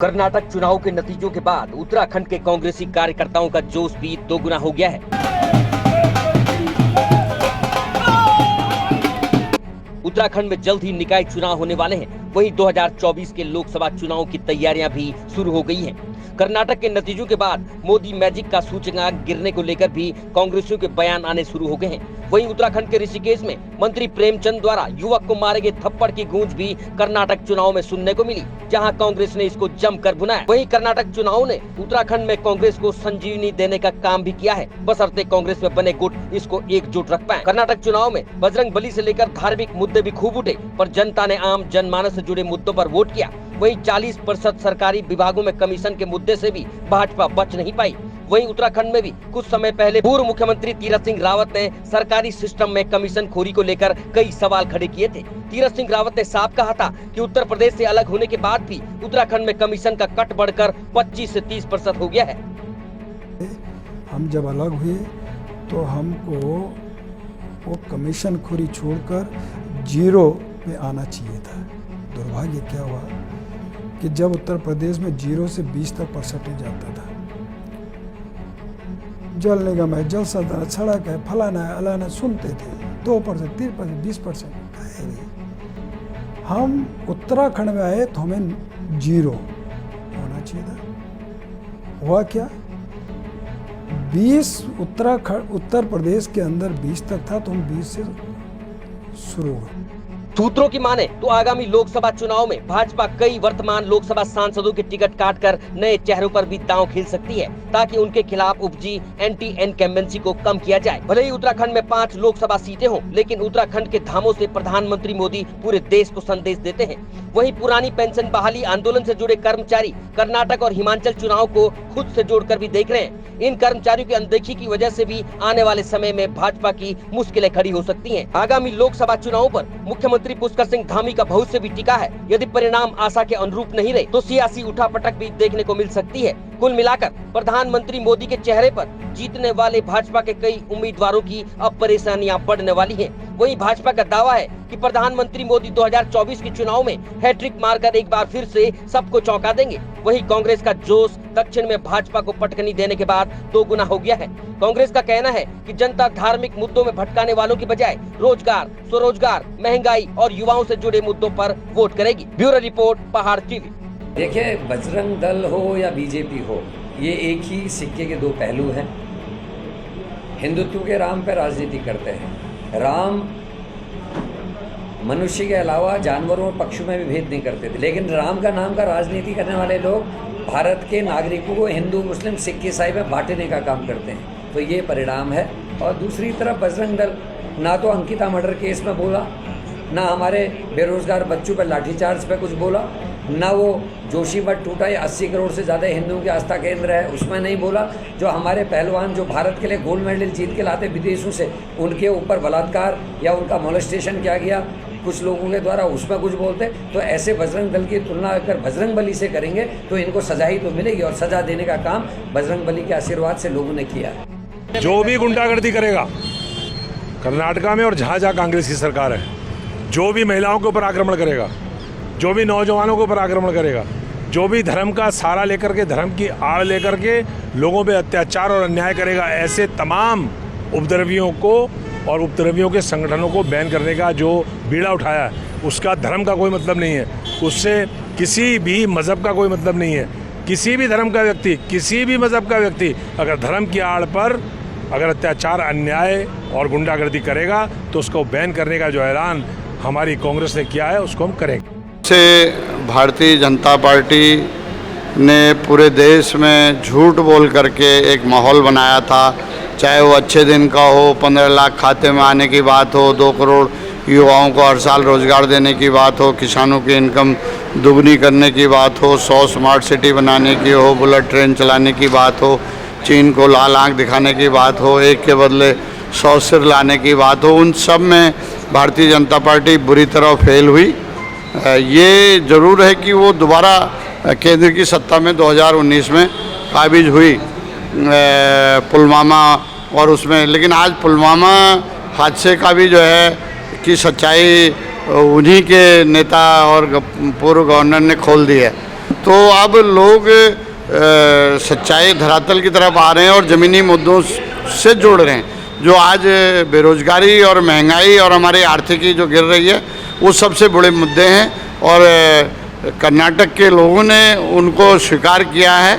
कर्नाटक चुनाव के नतीजों के बाद उत्तराखंड के कांग्रेसी कार्यकर्ताओं का जोश भी दोगुना हो गया है। उत्तराखंड में जल्द ही निकाय चुनाव होने वाले हैं। वहीं 2024 के लोकसभा चुनाव की तैयारियां भी शुरू हो गई हैं। कर्नाटक के नतीजों के बाद मोदी मैजिक का सूचकांक गिरने को लेकर भी कांग्रेसियों के बयान आने शुरू हो गए हैं। वहीं उत्तराखंड के ऋषिकेश में मंत्री प्रेमचंद द्वारा युवक को मारे गए थप्पड़ की गूंज भी कर्नाटक चुनाव में सुनने को मिली, जहां कांग्रेस ने इसको जमकर भुनाया। वहीं कर्नाटक चुनाव ने उत्तराखंड में कांग्रेस को संजीवनी देने का काम भी किया है, बशर्ते कांग्रेस में बने गुट इसको एकजुट रख पाए। कर्नाटक चुनाव में बजरंग बली से लेकर धार्मिक मुद्दे भी खूब उठे, पर जनता ने आम जनमानस से जुड़े मुद्दों पर वोट किया। वहीं 40% सरकारी विभागों में कमीशन के मुद्दे से भी भाजपा बच नहीं पाई। वहीं उत्तराखंड में भी कुछ समय पहले पूर्व मुख्यमंत्री तीरथ सिंह रावत ने सरकारी सिस्टम में कमीशन खोरी को लेकर कई सवाल खड़े किए थे। तीरथ सिंह रावत ने साफ कहा था कि उत्तर प्रदेश से अलग होने के बाद भी उत्तराखंड में कमीशन का कट बढ़कर 25 से 30% हो गया है। हम जब अलग हुए तो हमको वो कमीशन खोरी छोड़कर 0 पे आना चाहिए था। दुर्भाग्य क्या हुआ कि जब उत्तर प्रदेश में 0 से 20 तक परसेंटेज आता था, जल निगम है, जल संसाधन, सड़क है, फलाना है, अलाना, सुनते थे 2%, 3%, 20%। हम उत्तराखंड में आए तो हमें 0 होना चाहिए था। हुआ क्या, 20 उत्तर प्रदेश के अंदर 20 तक था तो हम 20 से शुरू हुए। सूत्रों की माने तो आगामी लोकसभा चुनाव में भाजपा कई वर्तमान लोकसभा सांसदों के टिकट काटकर नए चेहरों पर भी दांव खेल सकती है, ताकि उनके खिलाफ उपजी एंटी इनकम्बेंसी को कम किया जाए। भले ही उत्तराखंड में 5 लोकसभा सीटें हों, लेकिन उत्तराखंड के धामों से प्रधानमंत्री मोदी पूरे देश को संदेश देते हैं। वहीं पुरानी पेंशन बहाली आंदोलन से जुड़े कर्मचारी कर्नाटक और हिमाचल चुनाव को खुद से जोड़कर भी देख रहे हैं। इन कर्मचारियों की अनदेखी की वजह से भी आने वाले समय में भाजपा की मुश्किलें खड़ी हो सकती हैं। आगामी लोकसभा चुनाव पर मुख्यमंत्री पुष्कर सिंह धामी का भविष्य भी टिका है। यदि परिणाम आशा के अनुरूप नहीं रहे तो सियासी उठापटक भी देखने को मिल सकती है। कुल मिलाकर प्रधानमंत्री मोदी के चेहरे पर जीतने वाले भाजपा के कई उम्मीदवारों की अब परेशानियां बढ़ने वाली हैं। वहीं भाजपा का दावा है कि प्रधानमंत्री मोदी 2024 के चुनाव में हैट्रिक मारकर एक बार फिर से सबको चौंका देंगे। वहीं कांग्रेस का जोश दक्षिण में भाजपा को पटकनी देने के बाद दोगुना हो गया है। कांग्रेस का कहना है कि जनता धार्मिक मुद्दों में भटकाने वालों की बजाय रोजगार, स्वरोजगार, महंगाई और युवाओं से जुड़े मुद्दों पर वोट करेगी। ब्यूरो रिपोर्ट, पहाड़ टीवी। देखिए, बजरंग दल हो या बीजेपी हो, ये एक ही सिक्के के 2 पहलू हैं। हिंदुत्व के राम पर राजनीति करते हैं। राम मनुष्य के अलावा जानवरों और पक्षियों में भी भेद नहीं करते थे, लेकिन राम का नाम का राजनीति करने वाले लोग भारत के नागरिकों को हिंदू, मुस्लिम, सिख, ईसाई में बांटने का काम करते हैं। तो ये परिणाम है। और दूसरी तरफ बजरंग दल ना तो अंकिता मर्डर केस में बोला, ना हमारे बेरोजगार बच्चों पर लाठीचार्ज पे कुछ बोला, ना वो जोशी मठ टूटा, 80 करोड़ से ज़्यादा हिंदुओं की आस्था केंद्र है, उसमें नहीं बोला। जो हमारे पहलवान जो भारत के लिए गोल्ड मेडल जीत के लाते विदेशों से, उनके ऊपर बलात्कार या उनका मोलेस्टेशन किया गया कुछ लोगों के द्वारा, उसमें कुछ बोलते। तो ऐसे बजरंग दल की तुलना अगर बजरंग बली से करेंगे तो इनको सजा ही तो मिलेगी, और सजा देने का काम बजरंग बली के आशीर्वाद से लोगों ने किया है। जो भी गुंडागर्दी करेगा कर्नाटका में और जहाँ जहाँ कांग्रेस की सरकार है, जो भी महिलाओं के ऊपर आक्रमण करेगा, जो भी नौजवानों के ऊपर आक्रमण करेगा, जो भी धर्म का सहारा लेकर के, धर्म की आड़ लेकर के लोगों पे अत्याचार और अन्याय करेगा, ऐसे तमाम उपद्रवियों को और उपद्रवियों के संगठनों को बैन करने का जो बीड़ा उठाया है, उसका धर्म का कोई मतलब नहीं है, उससे किसी भी मज़हब का कोई मतलब नहीं है। किसी भी धर्म का व्यक्ति, किसी भी मज़हब का व्यक्ति अगर धर्म की आड़ पर अगर अत्याचार, अन्याय और गुंडागर्दी करेगा तो उसको बैन करने का जो ऐलान हमारी कांग्रेस ने किया है, उसको हम करेंगे। से भारतीय जनता पार्टी ने पूरे देश में झूठ बोल करके एक माहौल बनाया था, चाहे वो अच्छे दिन का हो, 15 लाख खाते में आने की बात हो, 2 करोड़ युवाओं को हर साल रोजगार देने की बात हो, किसानों की इनकम दुगनी करने की बात हो, 100 स्मार्ट सिटी बनाने की हो, बुलेट ट्रेन चलाने की बात हो, चीन को लाल आंख दिखाने की बात हो, एक के बदले 100 सिर लाने की बात हो, उन सब में भारतीय जनता पार्टी बुरी तरह फेल हुई। ये ज़रूर है कि वो दोबारा केंद्र की सत्ता में 2019 में काबिज हुई पुलवामा और उसमें, लेकिन आज पुलवामा हादसे का भी जो है कि सच्चाई उन्हीं के नेता और पूर्व गवर्नर ने खोल दी है। तो अब लोग सच्चाई धरातल की तरफ आ रहे हैं और ज़मीनी मुद्दों से जुड़ रहे हैं। जो आज बेरोजगारी और महंगाई और हमारी आर्थिकी जो गिर रही है वो सबसे बड़े मुद्दे हैं और कर्नाटक के लोगों ने उनको स्वीकार किया है